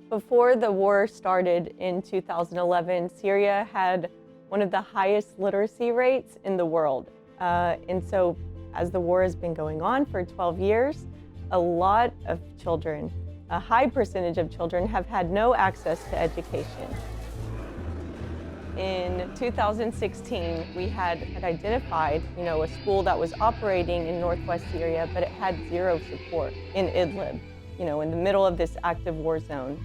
Before the war started in 2011, Syria had one of the highest literacy rates in the world. And so as the war has been going on for 12 years, a lot of children, a high percentage of children have had no access to education. In 2016, we had identified, a school that was operating in northwest Syria, but it had zero support in Idlib, in the middle of this active war zone.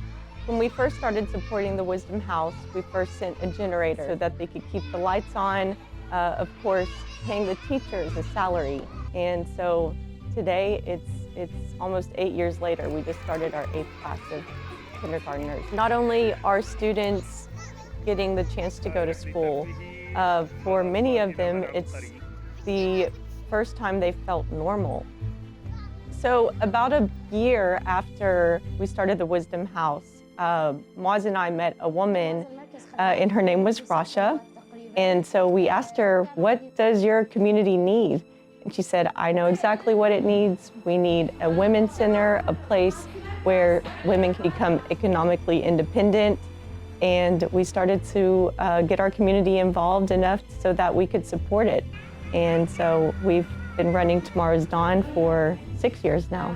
When we first started supporting the Wisdom House, we first sent a generator so that they could keep the lights on, of course, paying the teachers a salary. And so today, it's almost 8 years later. We just started our 8th class of kindergartners. Not only are students getting the chance to go to school, for many of them, it's the first time they felt normal. So about a year after we started the Wisdom House, Moz and I met a woman, and her name was Rasha. And so we asked her, what does your community need? And she said, I know exactly what it needs. We need a women's center, a place where women can become economically independent. And we started to get our community involved enough so that we could support it. And so we've been running Tomorrow's Dawn for 6 years now.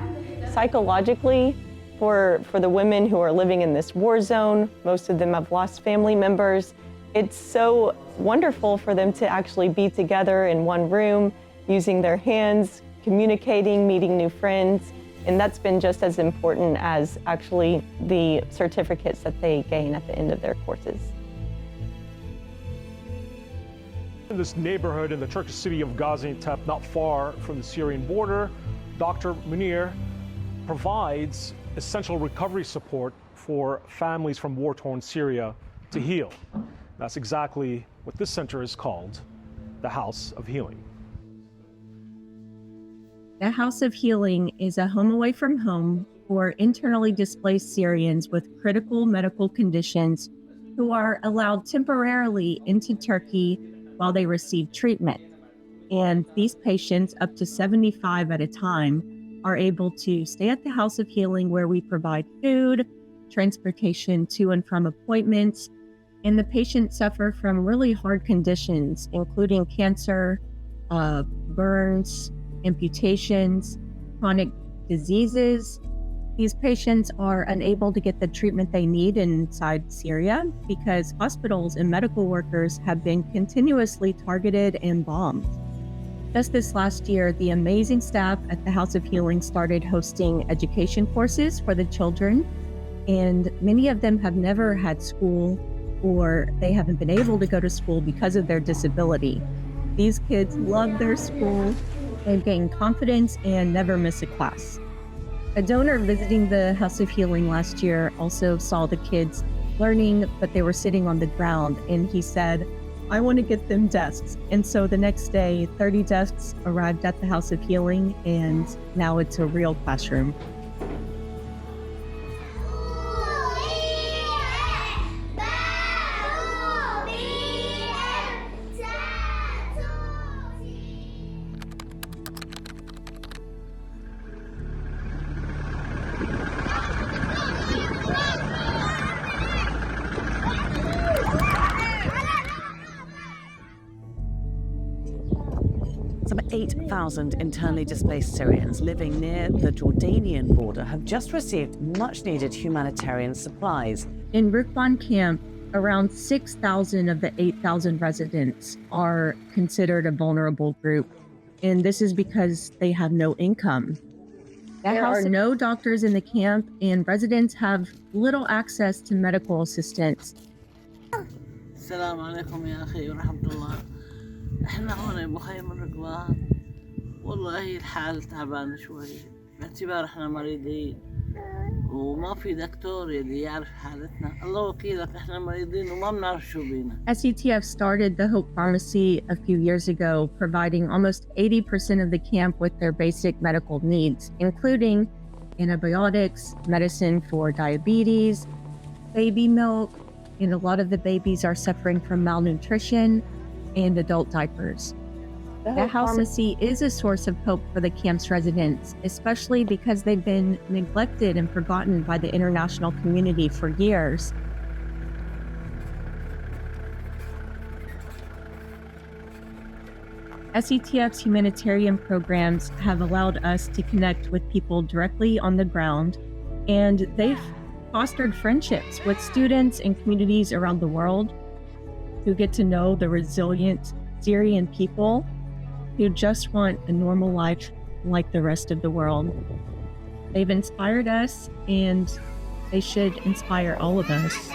Psychologically, for the women who are living in this war zone, most of them have lost family members. It's so wonderful for them to actually be together in one room, using their hands, communicating, meeting new friends. And that's been just as important as actually the certificates that they gain at the end of their courses. In this neighborhood in the Turkish city of Gaziantep, not far from the Syrian border, Dr. Munir provides essential recovery support for families from war-torn Syria to heal. That's exactly what this center is called, the House of Healing. The House of Healing is a home away from home for internally displaced Syrians with critical medical conditions who are allowed temporarily into Turkey while they receive treatment. And these patients, up to 75 at a time, are able to stay at the House of Healing, where we provide food, transportation to and from appointments, and the patients suffer from really hard conditions, including cancer, burns, amputations, chronic diseases. These patients are unable to get the treatment they need inside Syria because hospitals and medical workers have been continuously targeted and bombed. Just this last year, the amazing staff at the House of Healing started hosting education courses for the children, and many of them have never had school, or they haven't been able to go to school because of their disability. These kids love their school. They've gained confidence and never miss a class. A donor visiting the House of Healing last year also saw the kids learning, but they were sitting on the ground, and he said, I want to get them desks. And so the next day, 30 desks arrived at the House of Healing, and now it's a real classroom. Some 8,000 internally displaced Syrians living near the Jordanian border have just received much-needed humanitarian supplies. In Rukban camp, around 6,000 of the 8,000 residents are considered a vulnerable group, and this is because they have no income. There are no doctors in the camp, and residents have little access to medical assistance. السلام عليكم يا أخي ورحمة الله. إحنا هون بخيم الركبان. والله الحال تعبان شوي باعتبار إحنا مريضين وما في دكتور يلي يعرف حالتنا. الله وكيلك إحنا مريضين وما بنعرف شو بينا. SETF started the Hope Pharmacy a few years ago, providing almost 80% of the camp with their basic medical needs, including antibiotics, medicine for diabetes, baby milk, and a lot of the babies are suffering from malnutrition and adult diapers. The house pharmacy is a source of hope for the camp's residents, especially because they've been neglected and forgotten by the international community for years. SETF's humanitarian programs have allowed us to connect with people directly on the ground, and they've fostered friendships with students and communities around the world who get to know the resilient Syrian people who just want a normal life like the rest of the world. They've inspired us, and they should inspire all of us.